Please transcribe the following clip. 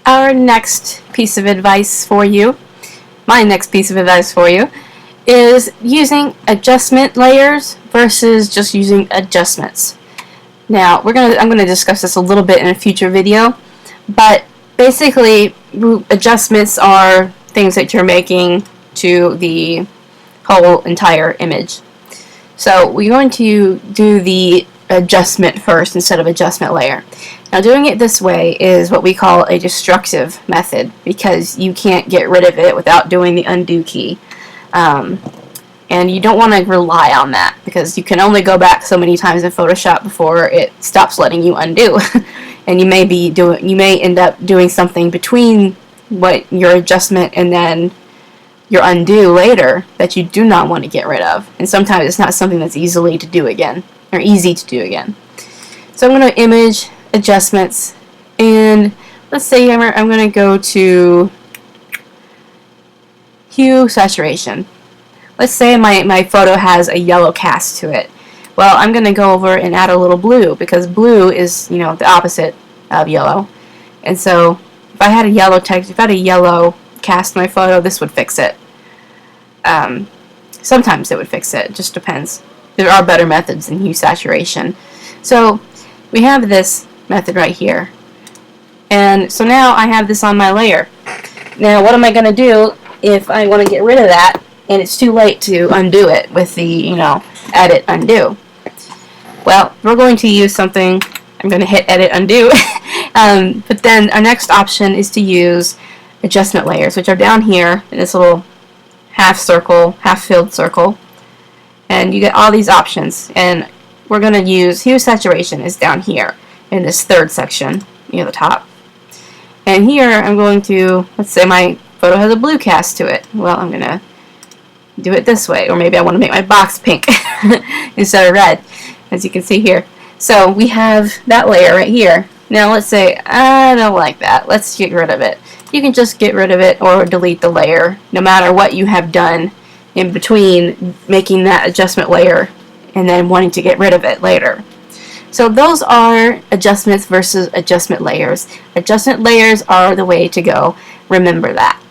our next piece of advice for you, my next piece of advice for you, is using adjustment layers versus just using adjustments. Now, I'm gonna discuss this a little bit in a future video, but basically, adjustments are things that you're making to the whole entire image. So we're going to do the adjustment first instead of adjustment layer. Now, doing it this way is what we call a destructive method, because you can't get rid of it without doing the undo key. And you don't want to rely on that, because you can only go back so many times in Photoshop before it stops letting you undo. And you may end up doing something between what your adjustment and then your undo later that you do not want to get rid of. And sometimes it's not something that's easy to do again. So I'm going to image adjustments, and let's say I'm going to go to Hue Saturation. Let's say my photo has a yellow cast to it. Well, I'm going to go over and add a little blue, because blue is, the opposite of yellow. And so if I had a yellow text, if I had a yellow cast in my photo, this would fix it. Sometimes it would fix it. It just depends. There are better methods than Hue Saturation. So we have this method right here. And so now I have this on my layer. Now what am I going to do if I want to get rid of that and it's too late to undo it with the, edit undo? Well, we're going to use something. I'm going to hit edit undo. But then our next option is to use adjustment layers, which are down here in this little half filled circle. And you get all these options. And we're going to use Hue Saturation is down here in this third section near the top. And here I'm going to, let's say my photo has a blue cast to it. Well, I'm going to do it this way, or maybe I want to make my box pink instead of red, as you can see here. So we have that layer right here. Now let's say I don't like that. Let's get rid of it. You can just get rid of it or delete the layer, no matter what you have done in between making that adjustment layer and then wanting to get rid of it later. So those are adjustments versus adjustment layers. Adjustment layers are the way to go. Remember that.